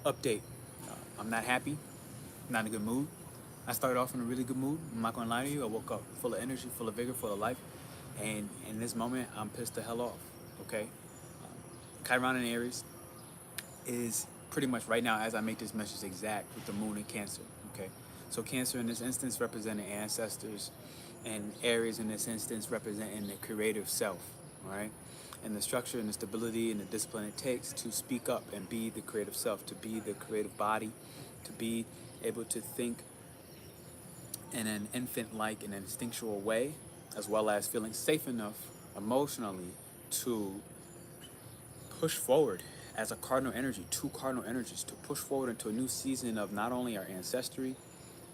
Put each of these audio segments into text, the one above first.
Update. I'm not happy. Not in a good mood. I started off in a really good mood. I'm not gonna lie to you. I woke up full of energy, full of vigor, full of life. And in this moment, I'm pissed the hell off. Okay. Chiron in Aries is pretty much right now, as I make this message exact, with the moon in Cancer. Okay. So Cancer in this instance representing ancestors, and Aries in this instance representing the creative self. All right. And the structure and the stability and the discipline it takes to speak up and be the creative self, to be the creative body, to be able to think in an infant-like and instinctual way, as well as feeling safe enough emotionally to push forward as a cardinal energy, two cardinal energies, to push forward into a new season of not only our ancestry,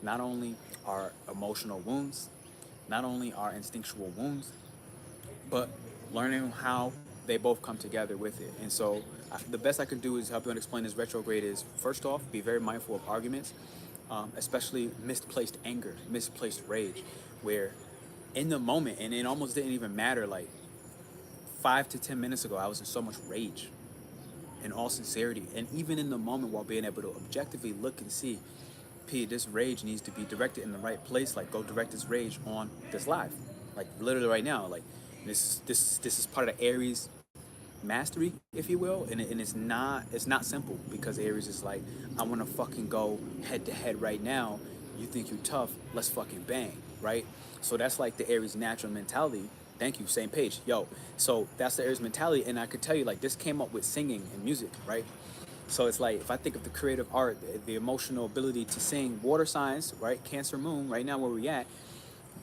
not only our emotional wounds, not only our instinctual wounds, but learning how they both come together with it. And so the best I can do is help you explain this retrograde is, first off, be very mindful of arguments, especially misplaced anger, misplaced rage, where in the moment, and it almost didn't even matter, like 5 to 10 minutes ago, I was in so much rage, in all sincerity. And even in the moment, while being able to objectively look and see, P, this rage needs to be directed in the right place. Like, go direct this rage on this live, like literally right now. Like, this is part of the Aries mastery, if you will, and it's not simple, because Aries is like, I want to fucking go head to head right now. You think you tough? Let's fucking bang, right? So that's like the Aries natural mentality. Thank you, same page, yo. So that's the Aries mentality, and I could tell you, like, this came up with singing and music, right? So it's like, if I think of the creative art, the emotional ability to sing, water signs, right? Cancer moon, right now where we at,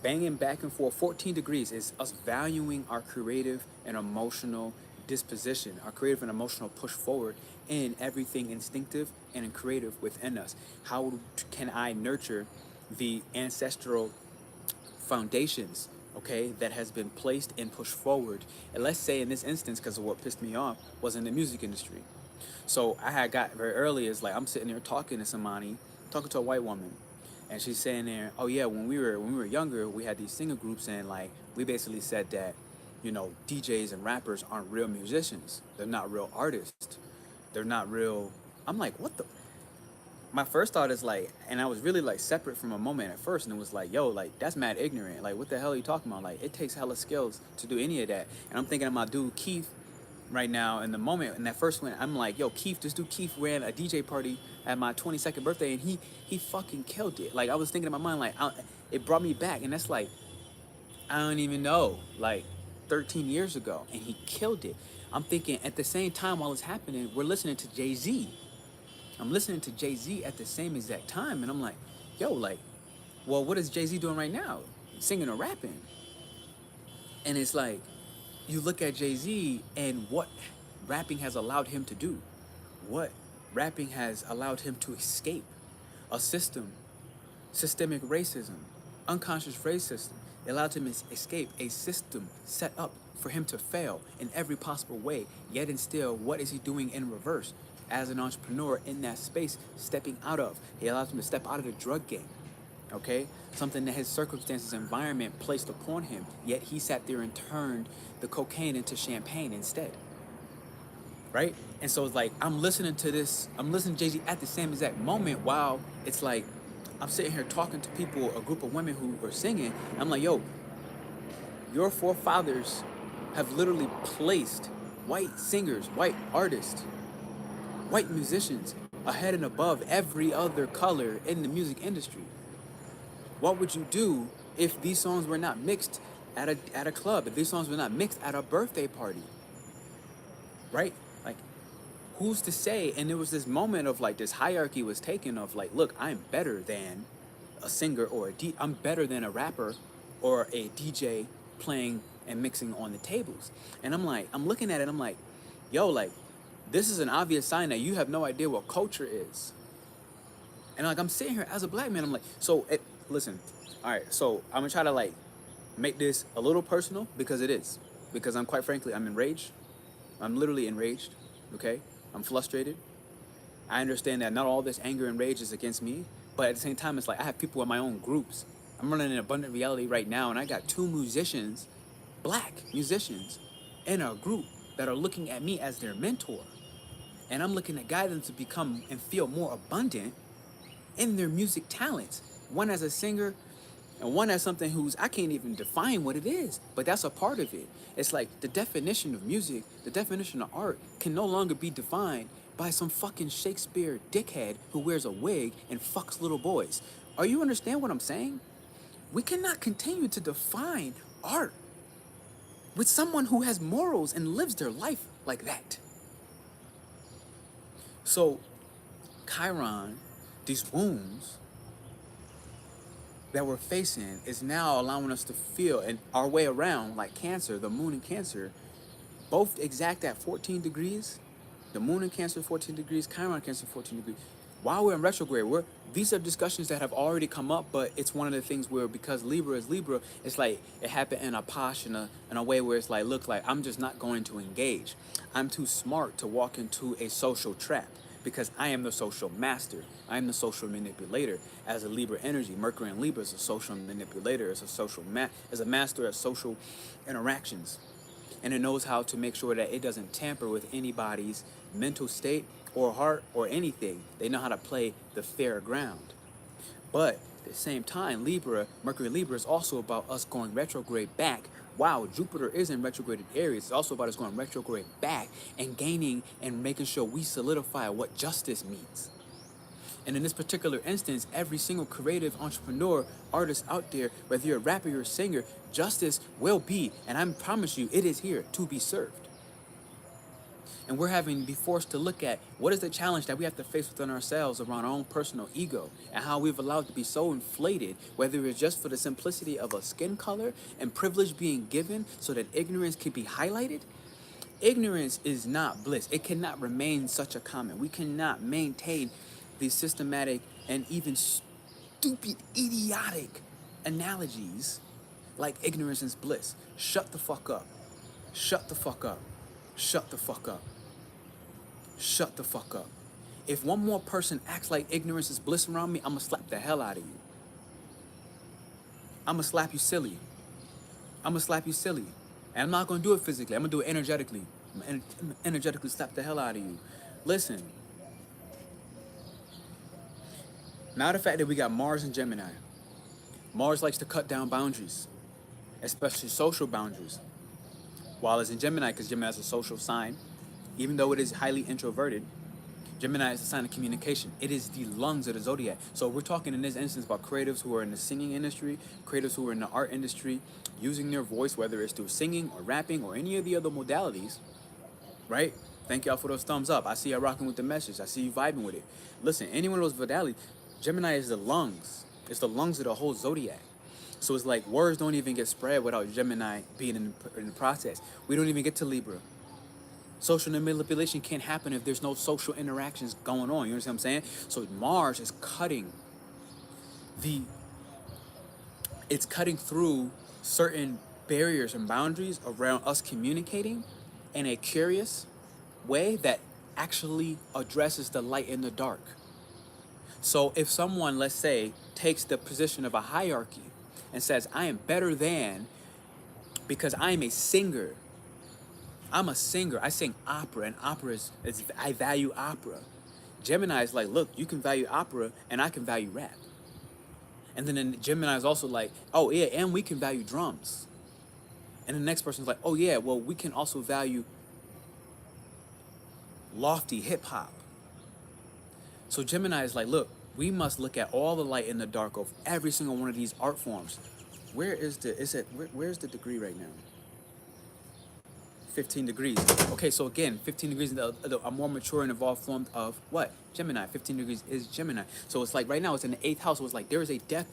banging back and forth, 14 degrees is us valuing our creative and emotional disposition, our creative and emotional push forward in everything instinctive and creative within us. How can I nurture the ancestral foundations, okay, that has been placed and pushed forward? And let's say in this instance, because of what pissed me off, was in the music industry. So I had got very early, is like, I'm sitting there talking to somebody, talking to a white woman, and she's saying there, oh yeah, when we were younger, we had these singer groups, and like, we basically said that, you know, DJs and rappers aren't real musicians. They're not real artists. They're not real. I'm like, what the? My first thought is like, and I was really like separate from a moment at first, and it was like, yo, like, that's mad ignorant. Like, what the hell are you talking about? Like, it takes hella skills to do any of that. And I'm thinking of my dude Keith right now in the moment. And that first one, I'm like, yo, Keith, this dude Keith ran a DJ party at my 22nd birthday, and he fucking killed it. Like, I was thinking in my mind, like, it brought me back, and that's like, I don't even know, like 13 years ago, and he killed it. I'm thinking at the same time while it's happening, we're listening to Jay-Z. I'm listening to Jay-Z at the same exact time, and I'm like, yo, like, well, what is Jay-Z doing right now? Singing or rapping? And it's like, you look at Jay-Z and what rapping has allowed him to do, what rapping has allowed him to escape a system, systemic racism, unconscious racism. It allowed him to escape a system set up for him to fail in every possible way, yet and still, what is he doing in reverse? As an entrepreneur in that space, stepping out of. He allows him to step out of the drug game, okay? Something that his circumstances, environment placed upon him, yet he sat there and turned the cocaine into champagne instead, right? And so it's like, I'm listening to Jay-Z at the same exact moment, while it's like, I'm sitting here talking to people, a group of women who are singing. I'm like, yo, your forefathers have literally placed white singers, white artists, white musicians ahead and above every other color in the music industry. What would you do if these songs were not mixed at a club, if these songs were not mixed at a birthday party, right? Like, who's to say? And there was this moment of like, this hierarchy was taken of like, look, I'm better than a singer or I'm better than a rapper or a DJ playing and mixing on the tables. And I'm like, I'm looking at it, I'm like, yo, like, this is an obvious sign that you have no idea what culture is. And like, I'm sitting here as a black man, I'm like, so listen, all right, so I'm gonna try to like make this a little personal, because it is, because I'm, quite frankly, I'm enraged. I'm literally enraged, okay? I'm frustrated. I understand that not all this anger and rage is against me, but at the same time, it's like, I have people in my own groups. I'm running an abundant reality right now, and I got 2 musicians, black musicians, in a group that are looking at me as their mentor. And I'm looking to guide them to become and feel more abundant in their music talents. One as a singer and one as something who's, I can't even define what it is, but that's a part of it. It's like the definition of music, the definition of art can no longer be defined by some fucking Shakespeare dickhead who wears a wig and fucks little boys. Are you understand what I'm saying? We cannot continue to define art with someone who has morals and lives their life like that. So, Chiron, these wounds that we're facing is now allowing us to feel, and our way around, like Cancer, the moon in Cancer, both exact at 14 degrees. The moon in Cancer, 14 degrees, Chiron in Cancer, 14 degrees. While we're in retrograde, these are discussions that have already come up, but it's one of the things where, because Libra is Libra, it's like it happened in a posh, in a way where it's like, look, like I'm just not going to engage. I'm too smart to walk into a social trap because I am the social master. I am the social manipulator. As a Libra energy, Mercury in Libra is a social manipulator, is a master at social interactions. And it knows how to make sure that it doesn't tamper with anybody's mental state or heart or anything. They know how to play the fair ground. But at the same time, Mercury Libra is also about us going retrograde back. Wow, Jupiter is in retrograde Aries. It's also about us going retrograde back and gaining and making sure we solidify what justice means. And in this particular instance, every single creative entrepreneur, artist out there, whether you're a rapper or a singer, justice will be, and I promise you, it is here to be served. And we're having to be forced to look at what is the challenge that we have to face within ourselves around our own personal ego and how we've allowed to be so inflated, whether it's just for the simplicity of a skin color and privilege being given so that ignorance can be highlighted. Ignorance is not bliss. It cannot remain such a comment. We cannot maintain these systematic and even stupid, idiotic analogies like ignorance is bliss. Shut the fuck up. Shut the fuck up. Shut the fuck up. Shut the fuck up. If one more person acts like ignorance is bliss around me, I'm gonna slap the hell out of you. I'm gonna slap you silly. I'm gonna slap you silly. And I'm not gonna do it physically. I'm gonna do it energetically. I'm gonna energetically slap the hell out of you. Listen. Now the fact that we got Mars in Gemini. Mars likes to cut down boundaries, especially social boundaries. While it's in Gemini, because Gemini is a social sign, even though it is highly introverted, Gemini is a sign of communication. It is the lungs of the zodiac. So we're talking in this instance about creatives who are in the singing industry, creatives who are in the art industry, using their voice, whether it's through singing or rapping or any of the other modalities, right? Thank y'all for those thumbs up. I see y'all rocking with the message. I see you vibing with it. Listen, any one of those modalities, Gemini is the lungs. It's the lungs of the whole zodiac. So it's like words don't even get spread without Gemini being in the process. We don't even get to Libra. Social manipulation can't happen if there's no social interactions going on. You understand what I'm saying? So Mars is cutting through certain barriers and boundaries around us communicating in a curious way that actually addresses the light and the dark. So if someone, let's say, takes the position of a hierarchy and says, I am better than because I am a singer. I'm a singer. I sing opera, and opera is I value opera. Gemini is like, look, you can value opera, and I can value rap. And then Gemini is also like, oh yeah, and we can value drums. And the next person's like, oh yeah, well, we can also value lofty hip hop. So Gemini is like, look, we must look at all the light and the dark of every single one of these art forms. Where's the degree right now? 15 degrees. Okay, so again, 15 degrees is a more mature and evolved form of what? Gemini. 15 degrees is Gemini. So it's like right now it's in the 8th house. So it's like there is a death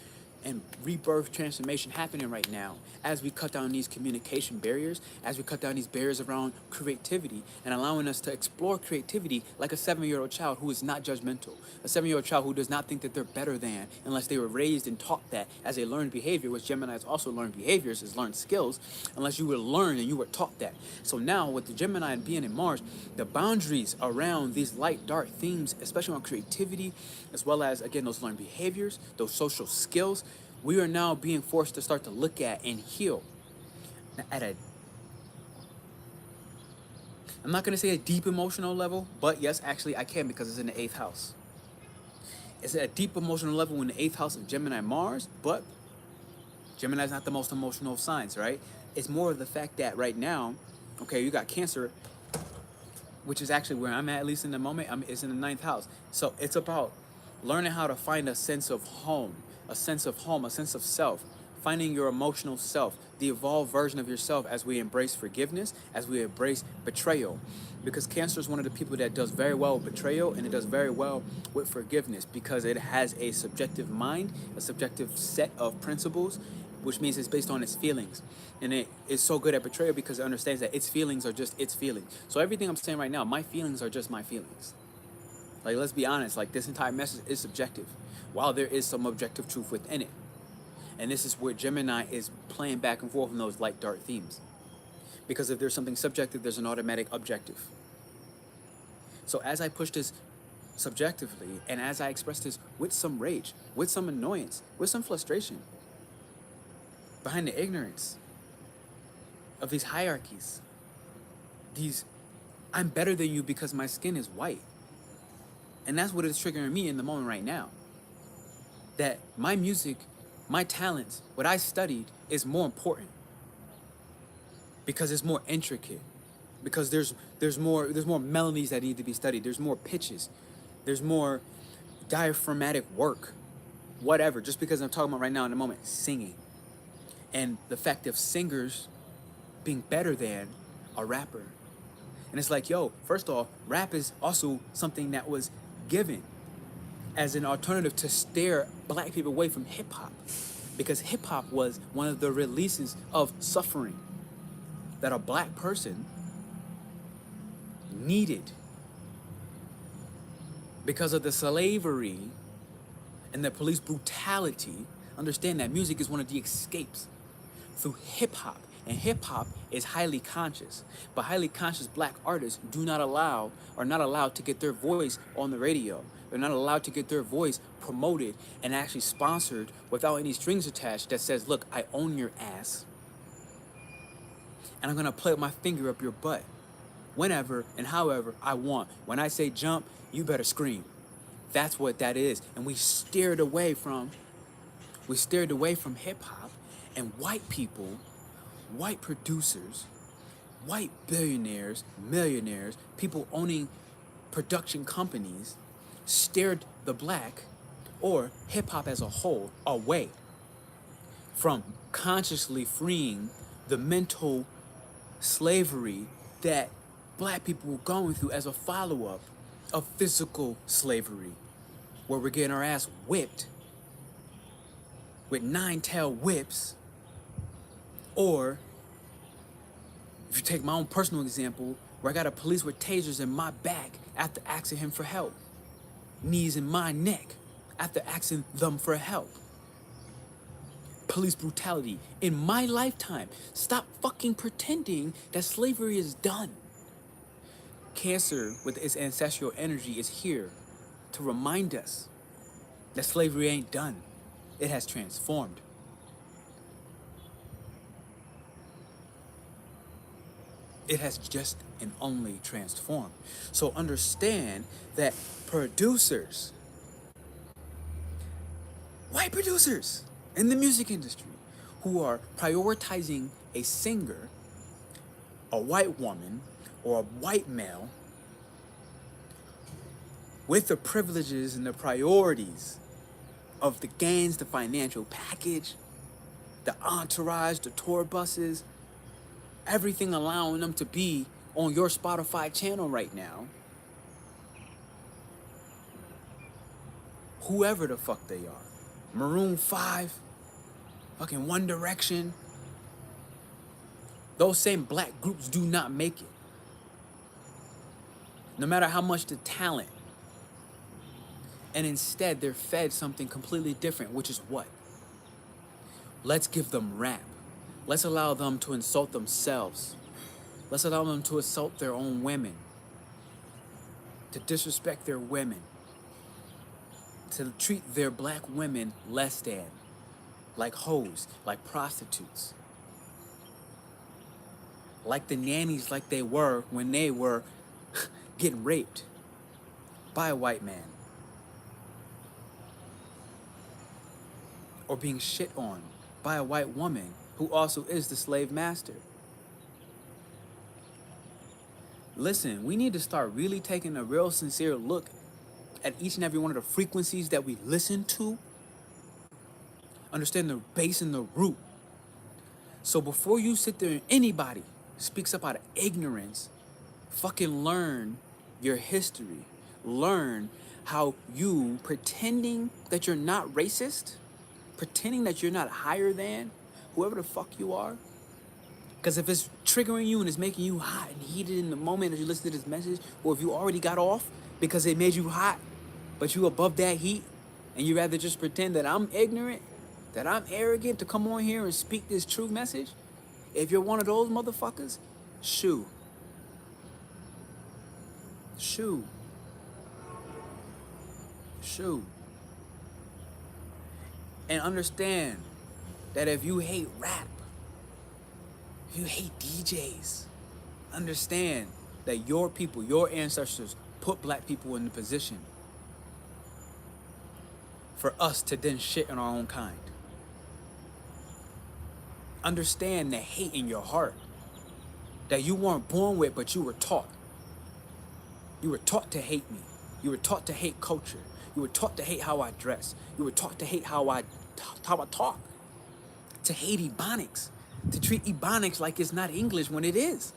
and rebirth transformation happening right now as we cut down these communication barriers, as we cut down these barriers around creativity and allowing us to explore creativity like a 7-year-old child who is not judgmental, a 7-year-old child who does not think that they're better than unless they were raised and taught that as a learned behavior, which Gemini's also learned behaviors is learned skills, unless you were learned and you were taught that. So now with the Gemini and being in Mars, the boundaries around these light, dark themes, especially on creativity, as well as, again, those learned behaviors, those social skills, we are now being forced to start to look at and heal. Now I'm not going to say a deep emotional level, but yes, actually I can, because it's in the 8th house. It's at a deep emotional level in the 8th house of Gemini Mars, but Gemini is not the most emotional of signs, right? It's more of the fact that right now, okay, you got Cancer, which is actually where I'm at least in the moment. It's in the 9th house. So it's about learning how to find a sense of home, a sense of home, a sense of self, finding your emotional self, the evolved version of yourself, as we embrace forgiveness, as we embrace betrayal. Because Cancer is one of the people that does very well with betrayal, and it does very well with forgiveness, because it has a subjective mind, a subjective set of principles, which means it's based on its feelings. And it is so good at betrayal because it understands that its feelings are just its feelings. So everything I'm saying right now, my feelings are just my feelings. Like, let's be honest, like, this entire message is subjective, while there is some objective truth within it. And this is where Gemini is playing back and forth on those light dark themes. Because if there's something subjective, there's an automatic objective. So as I push this subjectively, and as I express this with some rage, with some annoyance, with some frustration, behind the ignorance of these hierarchies, these, I'm better than you because my skin is white. And that's what is triggering me in the moment right now. That my music, my talents, what I studied is more important. Because it's more intricate. Because there's more melodies that need to be studied. There's more pitches. There's more diaphragmatic work. Whatever. Just because I'm talking about right now in the moment, singing. And the fact of singers being better than a rapper. And it's like, yo, first off, rap is also something that was given as an alternative to steer black people away from hip hop. Because hip hop was one of the releases of suffering that a black person needed. Because of the slavery and the police brutality, understand that music is one of the escapes through hip hop. And hip hop is highly conscious. But highly conscious black artists are not allowed to get their voice on the radio. They're not allowed to get their voice promoted and actually sponsored without any strings attached that says, look, I own your ass. And I'm gonna play my finger up your butt whenever and however I want. When I say jump, you better scream. That's what that is. And we steered away from hip hop, and white people, white producers, white billionaires, millionaires, people owning production companies steered the black, or hip hop as a whole, away from consciously freeing the mental slavery that black people were going through as a follow-up of physical slavery, where we're getting our ass whipped with 9-tail whips. Or if you take my own personal example, where I got a police with tasers in my back after asking him for help, knees in my neck after asking them for help. Police brutality in my lifetime. Stop fucking pretending that slavery is done. Cancer, with its ancestral energy, is here to remind us that slavery ain't done. It has transformed. It has just and only transformed. So understand that producers, white producers in the music industry, who are prioritizing a singer, a white woman, or a white male, with the privileges and the priorities of the gains, the financial package, the entourage, the tour buses, everything allowing them to be on your Spotify channel right now, whoever the fuck they are, Maroon 5, fucking One Direction, those same black groups do not make it. No matter how much the talent. And instead, they're fed something completely different, which is what? Let's give them rap. Let's allow them to insult themselves. Let's allow them to assault their own women, to disrespect their women, to treat their black women less than, like hoes, like prostitutes. like the nannies like they were when they were getting raped by a white man, or being shit on by a white woman who also is the slave master. Listen, we need to start really taking a real sincere look at each and every one of the frequencies that we listen to. Understand the base and the root. So before you sit there and anybody speaks up out of ignorance, fucking learn your history. Learn how you, pretending that you're not racist, pretending that you're not higher than whoever the fuck you are. Because if it's triggering you and it's making you hot and heated in the moment as you listen to this message, or if you already got off because it made you hot, but you above that heat, and you rather just pretend that I'm ignorant, that I'm arrogant to come on here and speak this true message, if you're one of those motherfuckers, shoo. Shoo. Shoo. And understand that if you hate rap, if you hate DJs, understand that your people, your ancestors, put black people in the position for us to then shit on our own kind. Understand the hate in your heart that you weren't born with, but you were taught. You were taught to hate me. You were taught to hate culture. You were taught to hate how I dress. You were taught to hate how I talk. To hate Ebonics. To treat Ebonics like it's not English when it is.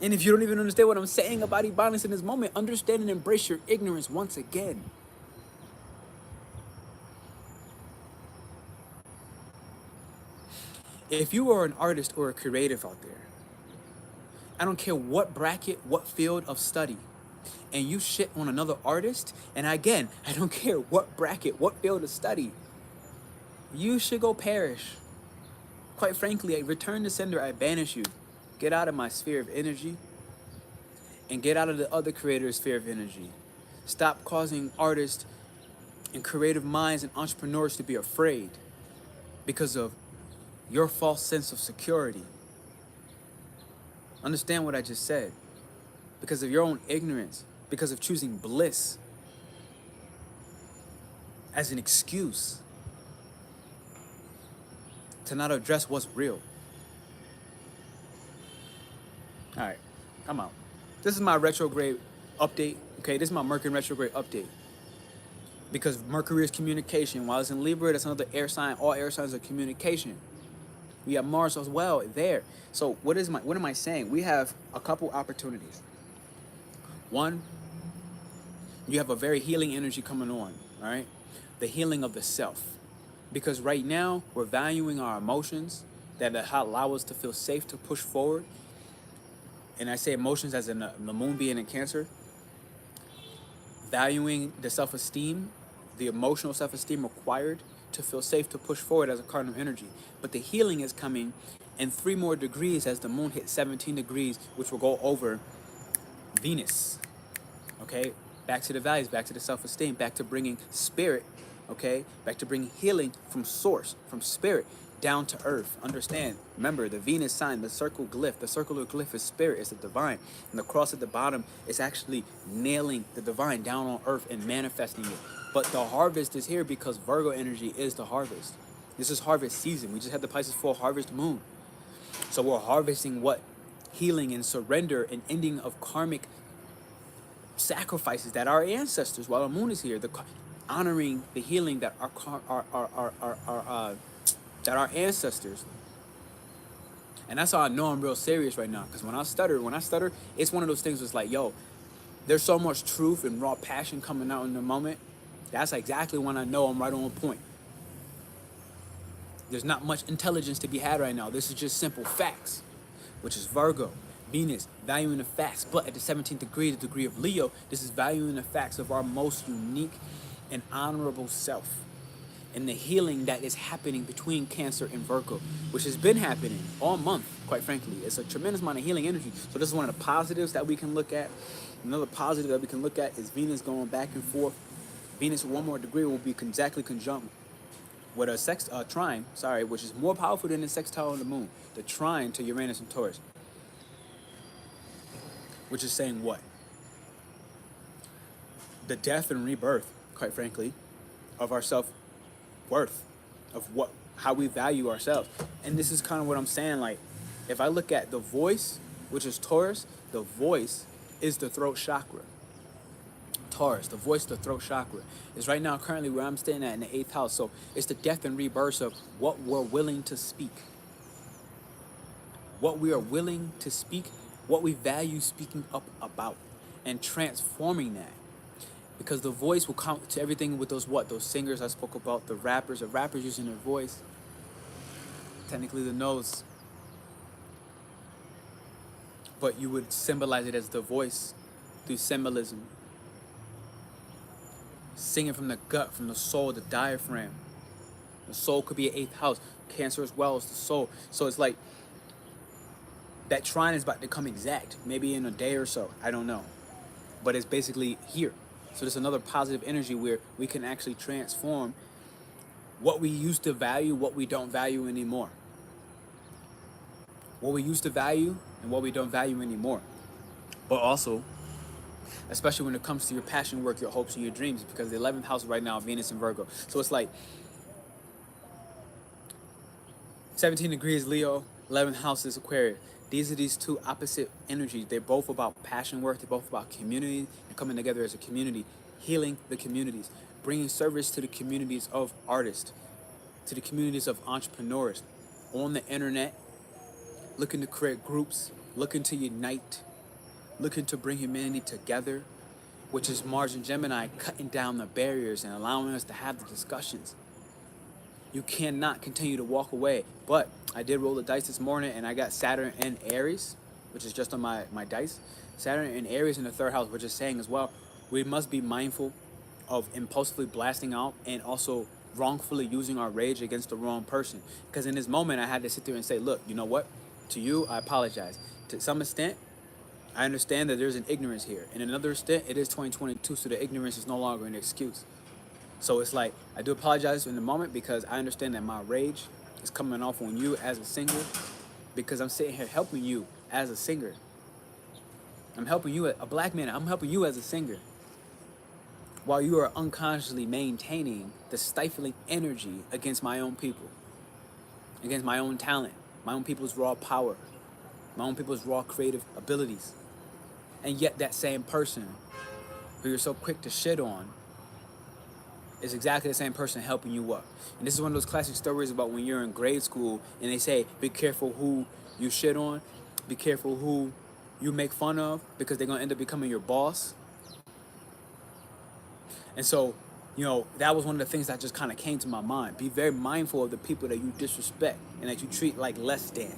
And if you don't even understand what I'm saying about Ebonics in this moment, understand and embrace your ignorance once again. If you are an artist or a creative out there, I don't care what bracket, what field of study, and you shit on another artist, and again, I don't care what bracket, what field of study, you should go perish. Quite frankly, I return to sender, I banish you. Get out of my sphere of energy, and get out of the other creator's sphere of energy. Stop causing artists and creative minds and entrepreneurs to be afraid because of your false sense of security. Understand what I just said. Because of your own ignorance, because of choosing bliss as an excuse to not address what's real. All right, I'm out. This is my retrograde update, okay? This is my Mercury retrograde update. Because Mercury is communication. While it's in Libra, that's another air sign. All air signs are communication. We have Mars as well there. So what am I saying? We have a couple opportunities. One, you have a very healing energy coming on, all right? The healing of the self. Because right now, we're valuing our emotions that allow us to feel safe to push forward. And I say emotions as in the moon being in Cancer. Valuing the self-esteem, the emotional self-esteem required to feel safe to push forward as a cardinal energy. But the healing is coming in 3 more degrees as the moon hits 17 degrees, which will go over Venus. Okay? Back to the values, back to the self-esteem, back to bringing spirit, okay? Back to bringing healing from source, from spirit, down to earth. Understand, remember, the Venus sign, the circular glyph is spirit, it's the divine. And the cross at the bottom is actually nailing the divine down on earth and manifesting it. But the harvest is here because Virgo energy is the harvest. This is harvest season. We just had the Pisces full harvest moon. So we're harvesting what? Healing and surrender and ending of karmic sacrifices that our ancestors, while the moon is here, honoring the healing that that our ancestors. And that's how I know I'm real serious right now. Because when I stutter, it's one of those things that's like, yo, there's so much truth and raw passion coming out in the moment. That's exactly when I know I'm right on point. There's not much intelligence to be had right now. This is just simple facts, which is Virgo, Venus, valuing the facts. But at the 17th degree, the degree of Leo, this is valuing the facts of our most unique and honorable self. And the healing that is happening between Cancer and Virgo, which has been happening all month, quite frankly. It's a tremendous amount of healing energy. So this is one of the positives that we can look at. Another positive that we can look at is Venus going back and forth. Venus 1 more degree will be exactly conjunct with a trine, sorry, which is more powerful than the sextile on the moon, the trine to Uranus and Taurus, which is saying what? The death and rebirth, quite frankly, of our self-worth, of how we value ourselves. And this is kind of what I'm saying, like, if I look at the voice, which is Taurus, the voice is the throat chakra. Taurus, the voice, the throat chakra, is right now currently where I'm staying at in the 8th house. So it's the death and rebirth of what we're willing to speak. What we are willing to speak, what we value speaking up about, and transforming that. Because the voice will come to everything with those singers I spoke about, the rappers using their voice. Technically the nose. But you would symbolize it as the voice through symbolism. Singing from the gut, from the soul, the diaphragm. The soul could be an 8th house. Cancer as well as the soul. So it's like that trine is about to come exact. Maybe in a day or so. I don't know. But it's basically here. So there's another positive energy where we can actually transform what we used to value, what we don't value anymore. What we used to value and what we don't value anymore. But also, especially when it comes to your passion work, your hopes, and your dreams, because the 11th house right now, Venus in Virgo. So it's like 17 degrees Leo, 11th house is Aquarius. These are these two opposite energies. They're both about passion work. They're both about community and coming together as a community, healing the communities, bringing service to the communities of artists, to the communities of entrepreneurs on the internet, looking to create groups, looking to unite, looking to bring humanity together, which is Mars and Gemini cutting down the barriers and allowing us to have the discussions. You cannot continue to walk away. But I did roll the dice this morning and I got Saturn in Aries, which is just on my dice. Saturn in Aries in the 3rd house, which is saying as well, we must be mindful of impulsively blasting out and also wrongfully using our rage against the wrong person. Because in this moment, I had to sit there and say, look, you know what? To you, I apologize. To some extent, I understand that there's an ignorance here. And in another extent, it is 2022, so the ignorance is no longer an excuse. So it's like, I do apologize in the moment because I understand that my rage is coming off on you as a singer, because I'm sitting here helping you as a singer. I'm helping you, a black man, I'm helping you as a singer, while you are unconsciously maintaining the stifling energy against my own people, against my own talent, my own people's raw power, my own people's raw creative abilities. And yet that same person who you're so quick to shit on is exactly the same person helping you up. And this is one of those classic stories about when you're in grade school and they say, be careful who you shit on, be careful who you make fun of, because they're gonna end up becoming your boss. And so, you know, that was one of the things that just kind of came to my mind. Be very mindful of the people that you disrespect and that you treat like less than.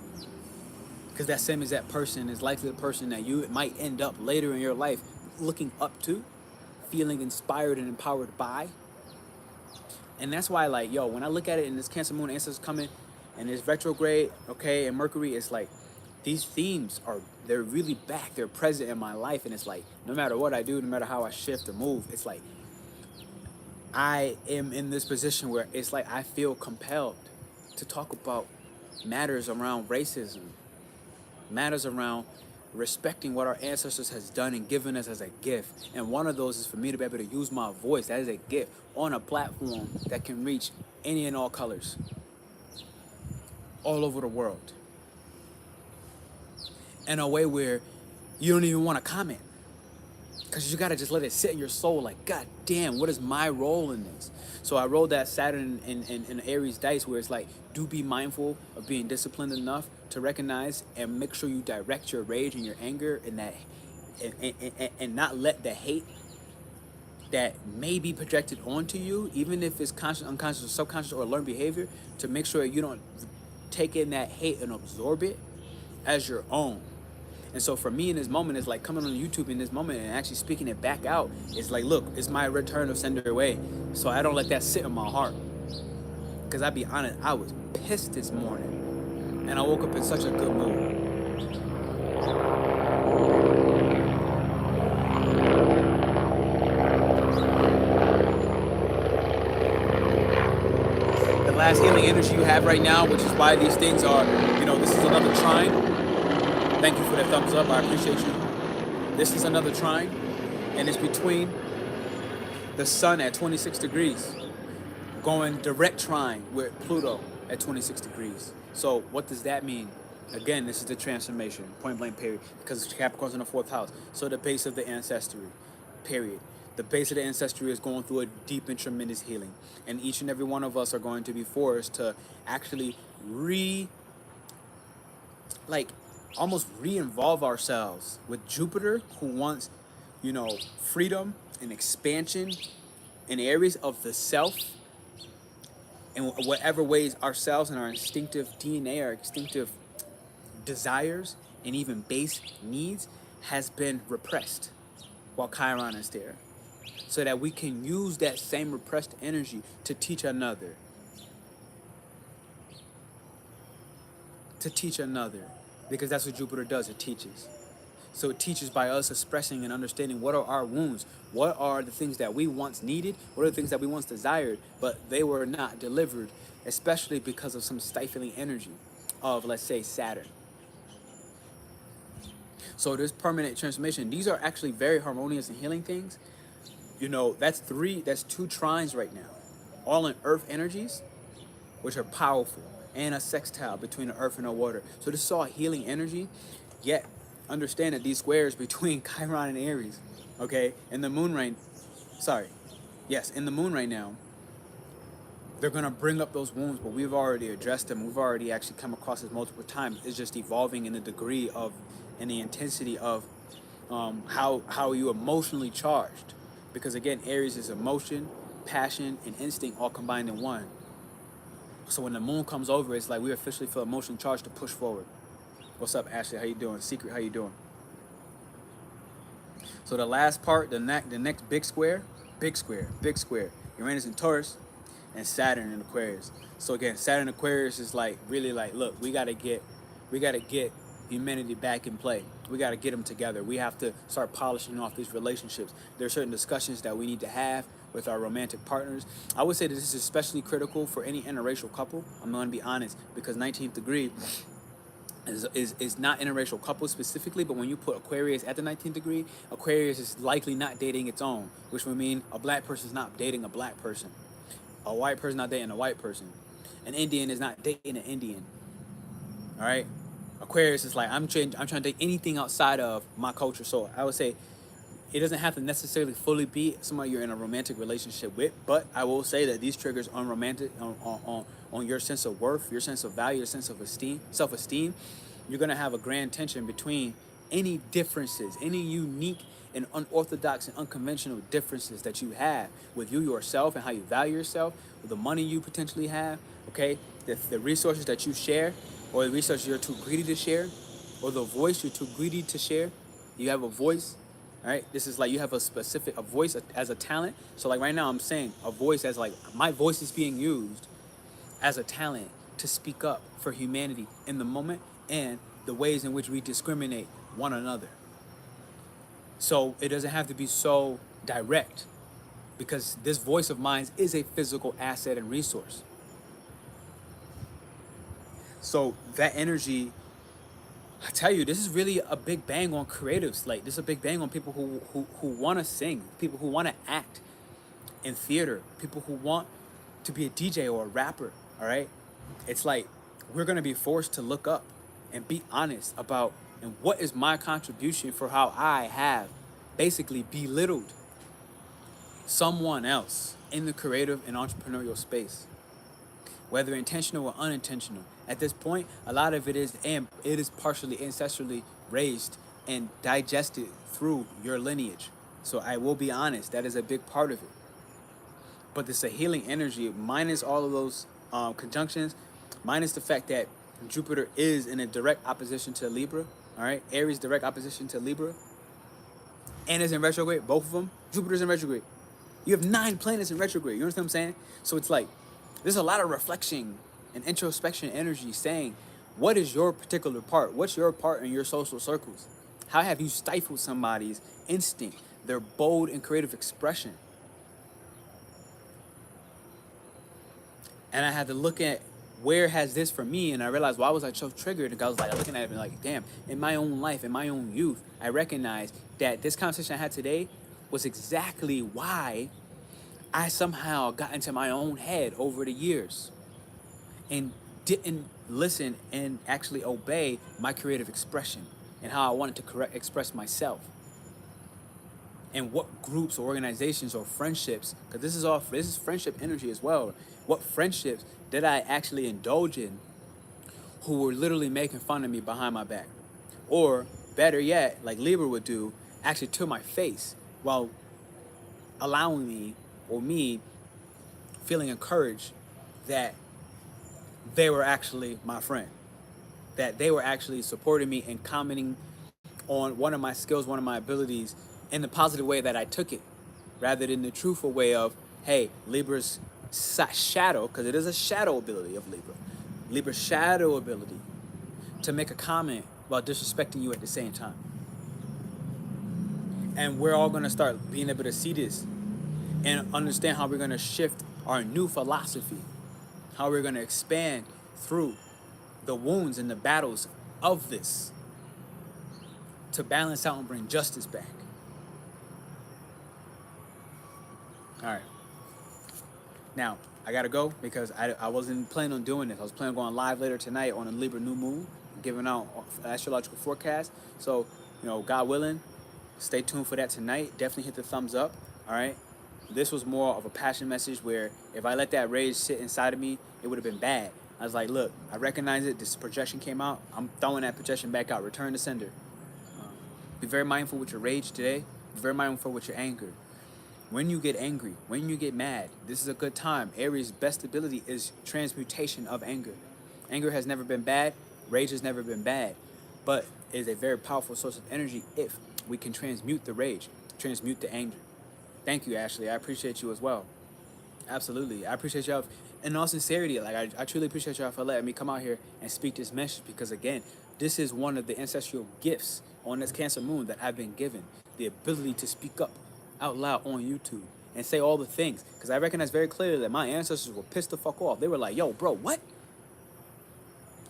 Because that same exact person is likely the person that you might end up later in your life looking up to, feeling inspired and empowered by. And that's why, like, yo, when I look at it and this Cancer Moon ancestors coming and this retrograde, okay, and Mercury, it's like these themes they're really back, they're present in my life. And it's like, no matter what I do, no matter how I shift or move, it's like I am in this position where it's like I feel compelled to talk about matters around racism, matters around respecting what our ancestors has done and given us as a gift. And one of those is for me to be able to use my voice, that is a gift, on a platform that can reach any and all colors all over the world in a way where you don't even want to comment, because you got to just let it sit in your soul like, God damn, what is my role in this? So I rolled that Saturn in Aries dice where it's like, do be mindful of being disciplined enough to recognize and make sure you direct your rage and your anger and that and not let the hate that may be projected onto you, even if it's conscious, unconscious, or subconscious or learned behavior, to make sure you don't take in that hate and absorb it as your own. And so for me in this moment, it's like coming on YouTube in this moment and actually speaking it back out. It's like, look, it's my return of sender away. So I don't let that sit in my heart. Because I'll be honest, I was pissed this morning. And I woke up in such a good mood. last healing energy you have right now, which is why these things are, you know, this is another trine. Thank you for the thumbs up. I appreciate you. This is another trine, and it's between the sun at 26 degrees, going direct trine with Pluto at 26 degrees. So what does that mean? Again, this is the transformation, point blank period, because Capricorn's in the 4th house. So the base of the ancestry, period. The base of the ancestry is going through a deep and tremendous healing. And each and every one of us are going to be forced to actually almost re-involve ourselves with Jupiter, who wants, you know, freedom and expansion in areas of the self, in whatever ways ourselves and our instinctive DNA, our instinctive desires, and even base needs has been repressed while Chiron is there. So that we can use that same repressed energy to teach another. Because that's what Jupiter does, it teaches. So it teaches by us expressing and understanding what are our wounds, what are the things that we once needed, what are the things that we once desired, but they were not delivered, especially because of some stifling energy of, let's say, Saturn. So this permanent transformation, these are actually very harmonious and healing things. You know, that's two trines right now, all in earth energies, which are powerful, and a sextile between the earth and the water. So this is all healing energy, yet understand that these squares between Chiron and Aries, okay, and the moon right, in the moon right now, they're gonna bring up those wounds, but we've already addressed them. We've already actually come across this multiple times. It's just evolving in the degree of, and the intensity of how you emotionally charged. Because again, Aries is emotion, passion, and instinct all combined in one. So when the moon comes over, it's like we officially feel emotionally charged to push forward. What's up, Ashley? How you doing? Secret, how you doing? So the last part, the next big square. Uranus in Taurus and Saturn in Aquarius. So again, Saturn in Aquarius is like really like, look, we gotta get humanity back in play. We got to get them together. We have to start polishing off these relationships. There are certain discussions that we need to have with our romantic partners. I would say that this is especially critical for any interracial couple. I'm going to be honest, because 19th degree is not interracial couple specifically, but when you put Aquarius at the 19th degree, Aquarius is likely not dating its own, which would mean a black person is not dating a black person. A white person not dating a white person. An Indian is not dating an Indian. All right? Aquarius is like, I'm trying to take anything outside of my culture. So I would say it doesn't have to necessarily fully be somebody you're in a romantic relationship with, but I will say that these triggers on romantic, on your sense of worth, your sense of value, your sense of self-esteem. You're gonna have a grand tension between any differences, any unique and unorthodox and unconventional differences that you have with you yourself and how you value yourself, with the money you potentially have, okay, the resources that you share, or the resources you're too greedy to share, or the voice you're too greedy to share. You have a voice, all right? This is like you have a voice as a talent. So like right now I'm saying a voice as like, my voice is being used as a talent to speak up for humanity in the moment and the ways in which we discriminate one another. So it doesn't have to be so direct, because this voice of mine is a physical asset and resource. So that energy, I tell you, this is really a big bang on creatives. Like, this is a big bang on people who want to sing, people who want to act in theater, people who want to be a DJ or a rapper, all right? It's like we're going to be forced to look up and be honest about, and what is my contribution for how I have basically belittled someone else in the creative and entrepreneurial space, whether intentional or unintentional. At this point, a lot of it is partially ancestrally raised and digested through your lineage. So I will be honest, that is a big part of it. But it's a healing energy, minus all of those conjunctions, minus the fact that Jupiter is in a direct opposition to Libra, all right? Aries direct opposition to Libra, and is in retrograde, both of them. Jupiter's in retrograde. You have 9 planets in retrograde, you understand what I'm saying? So it's like, there's a lot of reflection and introspection energy saying, what is your particular part? What's your part in your social circles? How have you stifled somebody's instinct, their bold and creative expression? And I had to look at where has this for me, and I realized why was I so triggered. And I was like looking at it and like, damn, in my own life, in my own youth, I recognized that this conversation I had today was exactly why I somehow got into my own head over the years and didn't listen and actually obey my creative expression and how I wanted to express myself. And what groups or organizations or friendships, because this is friendship energy as well. What friendships did I actually indulge in who were literally making fun of me behind my back? Or better yet, like Libra would do, actually to my face while allowing me or me feeling encouraged that they were actually my friend, that they were actually supporting me and commenting on one of my skills, one of my abilities in the positive way that I took it, rather than the truthful way of, hey, Libra's shadow, because it is a shadow ability of Libra, Libra's shadow ability to make a comment while disrespecting you at the same time. And we're all going to start being able to see this and understand how we're going to shift our new philosophy, how we're going to expand through the wounds and the battles of this to balance out and bring justice back. All right. Now, I got to go because I wasn't planning on doing this. I was planning on going live later tonight on a Libra new moon, giving out astrological forecast. So, God willing, stay tuned for that tonight. Definitely hit the thumbs up. All right. This was more of a passion message where if I let that rage sit inside of me, it would have been bad. I was like, look, I recognize it. This projection came out. I'm throwing that projection back out. Return to sender. Be very mindful with your rage today. Be very mindful with your anger. When you get angry, when you get mad, this is a good time. Aries' best ability is transmutation of anger. Anger has never been bad. Rage has never been bad. But it is a very powerful source of energy if we can transmute the rage, transmute the anger. Thank you, Ashley. I appreciate you as well. Absolutely. I appreciate y'all. In all sincerity, like I truly appreciate y'all for letting me come out here and speak this message because, again, this is one of the ancestral gifts on this Cancer moon that I've been given. The ability to speak up out loud on YouTube and say all the things. Because I recognize very clearly that my ancestors were pissed the fuck off. They were like, yo, bro, what?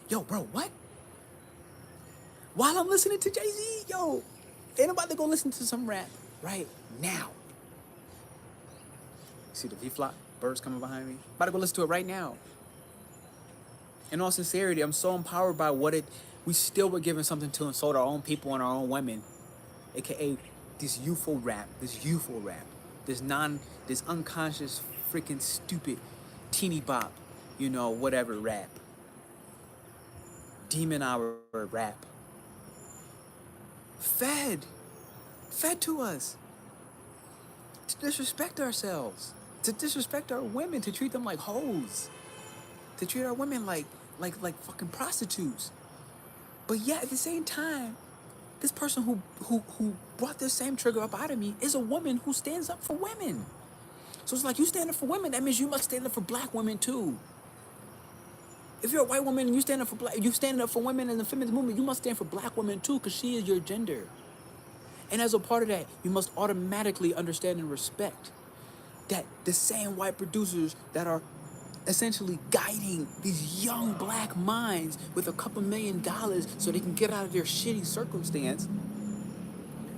Yo, bro, what? While I'm listening to Jay-Z, yo, ain't about to go listen to some rap right now. See the V-flop, birds coming behind me? About to go listen to it right now. In all sincerity, I'm so empowered by we still were giving something to insult our own people and our own women, aka this youthful rap, this unconscious, freaking stupid, teeny bop, whatever rap, demon hour rap, fed to us, to disrespect ourselves, to disrespect our women, to treat them like hoes, to treat our women like fucking prostitutes. But yet at the same time, this person who brought this same trigger up out of me is a woman who stands up for women. So it's like, you stand up for women, that means you must stand up for black women too. If you're a white woman and you stand up for women in the feminist movement, you must stand for black women too, because she is your gender. And as a part of that, you must automatically understand and respect that the same white producers that are essentially guiding these young black minds with a couple $1 million so they can get out of their shitty circumstance,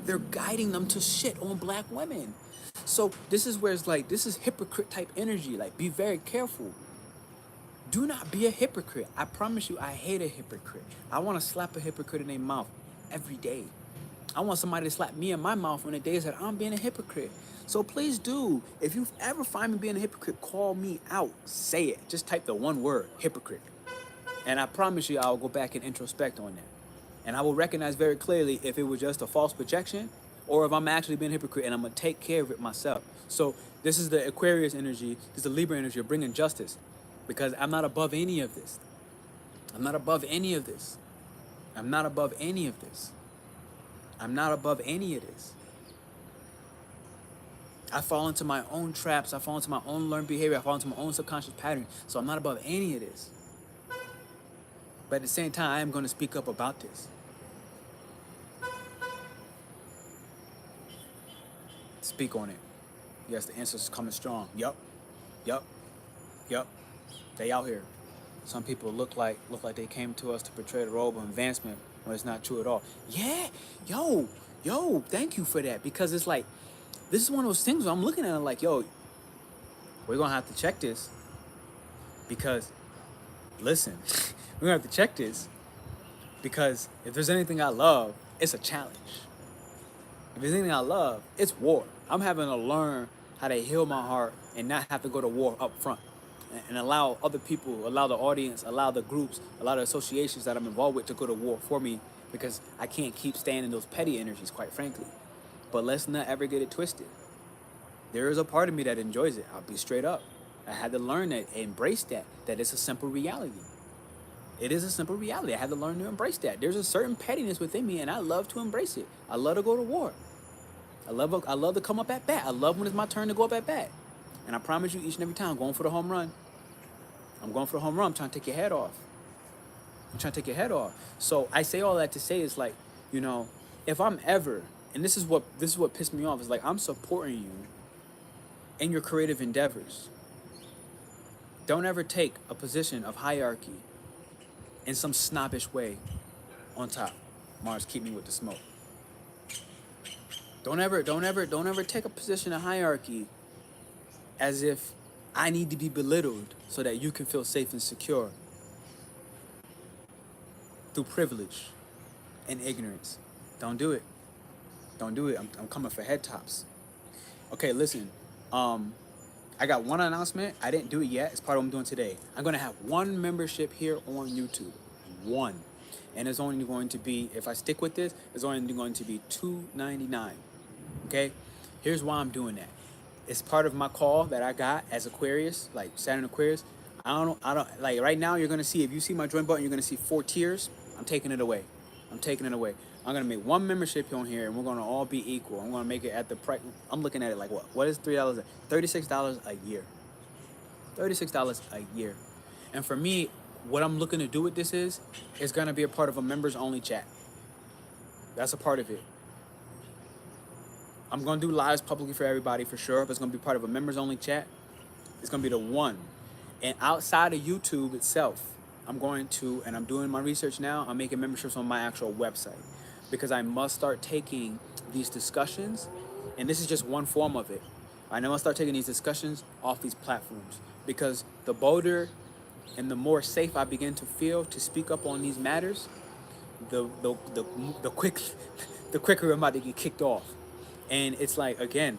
they're guiding them to shit on black women. So this is where it's like, this is hypocrite type energy. Like, be very careful. Do not be a hypocrite. I promise you, I hate a hypocrite. I want to slap a hypocrite in their mouth every day. I want somebody to slap me in my mouth on the days that I'm being a hypocrite. So please do. If you ever find me being a hypocrite, call me out. Say it. Just type the one word, hypocrite. And I promise you, I'll go back and introspect on that. And I will recognize very clearly if it was just a false projection or if I'm actually being a hypocrite, and I'm going to take care of it myself. So this is the Aquarius energy. This is the Libra energy of bringing justice, because I'm not above any of this. I'm not above any of this. I'm not above any of this. I'm not above any of this. I fall into my own traps. I fall into my own learned behavior. I fall into my own subconscious pattern. So I'm not above any of this. But at the same time, I am going to speak up about this. Speak on it. Yes, the answer is coming strong. Yup. Yup. Yup. They out here. Some people look like they came to us to portray the role of advancement when it's not true at all. Yeah, yo, thank you for that, because it's like, this is one of those things where I'm looking at it like, yo, we're gonna have to check this, because, listen, we're gonna have to check this, because if there's anything I love, it's a challenge. If there's anything I love, it's war. I'm having to learn how to heal my heart and not have to go to war up front, and allow other people, allow the audience, allow the groups, allow the associations that I'm involved with to go to war for me, because I can't keep staying in those petty energies, quite frankly. But let's not ever get it twisted. There is a part of me that enjoys it. I'll be straight up. I had to learn that, embrace that it's a simple reality. It is a simple reality. I had to learn to embrace that. There's a certain pettiness within me, and I love to embrace it. I love to go to war. I love to come up at bat. I love when it's my turn to go up at bat. And I promise you, each and every time, I'm going for the home run. I'm going for the home run. I'm trying to take your head off. I'm trying to take your head off. So I say all that to say, is like, you know, if I'm ever, and this is what pissed me off, is like, I'm supporting you in your creative endeavors. Don't ever take a position of hierarchy in some snobbish way on top. Mars, keep me with the smoke. Don't ever take a position of hierarchy as if I need to be belittled so that you can feel safe and secure through privilege and ignorance. Don't do it. Don't do it. I'm coming for head tops. Okay, listen. I got one announcement. I didn't do it yet. It's part of what I'm doing today. I'm going to have one membership here on YouTube. One. And it's only going to be, if I stick with this, it's only going to be $2.99. Okay? Here's why I'm doing that. It's part of my call that I got as Aquarius, like Saturn Aquarius. I don't like, right now you're going to see, if you see my join button, you're going to see 4 tiers. I'm taking it away. I'm taking it away. I'm going to make one membership on here, and we're going to all be equal. I'm going to make it at the price. I'm looking at it like, what is $3? $36 a year. $36 a year. And for me, what I'm looking to do with this is going to be a part of a members only chat. That's a part of it. I'm going to do lives publicly for everybody for sure, but it's going to be part of a members only chat. It's going to be the one. And outside of YouTube itself, I'm going to, and I'm doing my research now, I'm making memberships on my actual website, because I must start taking these discussions, and this is just one form of it. I must start taking these discussions off these platforms, because the bolder and the more safe I begin to feel to speak up on these matters, the quicker I'm about to get kicked off. And it's like, again,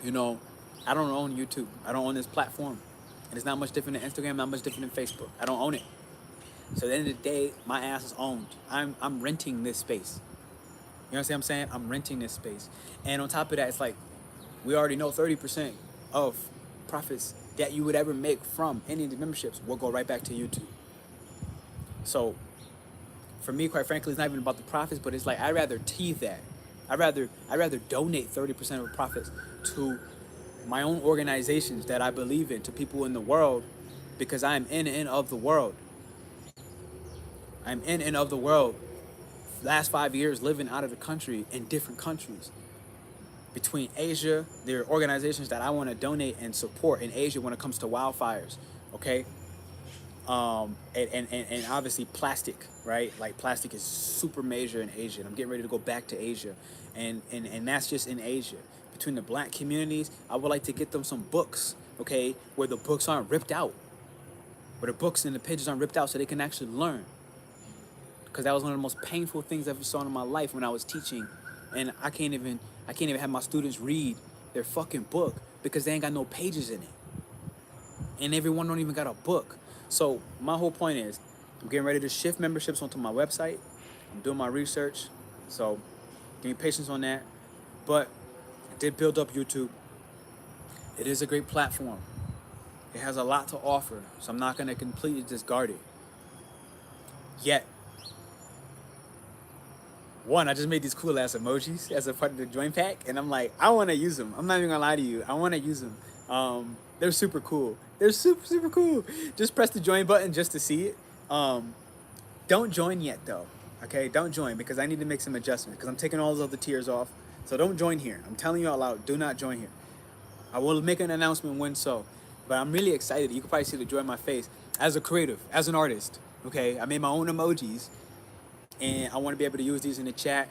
you know, I don't own YouTube. I don't own this platform. And it's not much different than Instagram, not much different than Facebook. I don't own it. So at the end of the day, my ass is owned. I'm renting this space. You know what I'm saying? I'm renting this space. And on top of that, it's like, we already know 30% of profits that you would ever make from any of the memberships will go right back to YouTube. So for me, quite frankly, it's not even about the profits, but it's like, I'd rather tease that. I'd rather donate 30% of the profits to my own organizations that I believe in, to people in the world, because I'm in and of the world. I'm in and of the world. Last 5 years living out of the country, in different countries. Between Asia, there are organizations that I want to donate and support in Asia when it comes to wildfires, okay? And obviously plastic, right? Like, plastic is super major in Asia, and I'm getting ready to go back to Asia, and that's just in Asia. Between the black communities, I would like to get them some books, okay, where the books aren't ripped out, where the books and the pages aren't ripped out, so they can actually learn. Because that was one of the most painful things I ever saw in my life when I was teaching, and I can't even have my students read their fucking book because they ain't got no pages in it, and everyone don't even got a book. So my whole point is, I'm getting ready to shift memberships onto my website. I'm doing my research, so give me patience on that. But I did build up YouTube. It is a great platform. It has a lot to offer, so I'm not going to completely discard it. Yet, one, I just made these cool ass emojis as a part of the join pack, and I'm like, I want to use them. I'm not even gonna lie to you. I want to use them. They're super cool. They're super cool. Just press the join button just to see it. Don't join yet though. Okay, don't join, because I need to make some adjustments, because I'm taking all those other tiers off. So don't join here. I'm telling you out loud, do not join here. I will make an announcement when so. But I'm really excited. You can probably see the joy in my face as a creative, as an artist. Okay, I made my own emojis, and I want to be able to use these in the chat,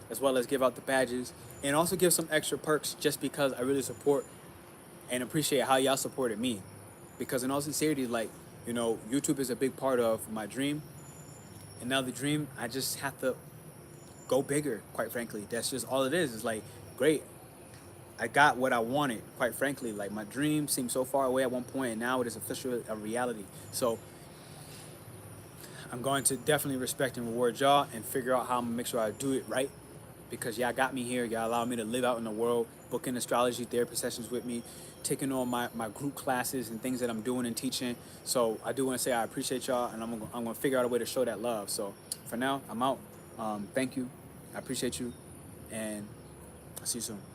as well as give out the badges, and also give some extra perks just because I really support and appreciate how y'all supported me. Because in all sincerity, like, you know, YouTube is a big part of my dream, and now the dream, I just have to go bigger. Quite frankly, that's just all it is. It's like, great, I got what I wanted. Quite frankly, like my dream seemed so far away at one point, and now it is officially a reality. So I'm going to definitely respect and reward y'all and figure out how I'm gonna make sure I do it right, because y'all got me here. Y'all allow me to live out in the world, booking astrology therapy sessions with me, taking on my group classes and things that I'm doing and teaching. So I do want to say I appreciate y'all, and I'm gonna figure out a way to show that love. So for now, I'm out. Thank you. I appreciate you, and I'll see you soon.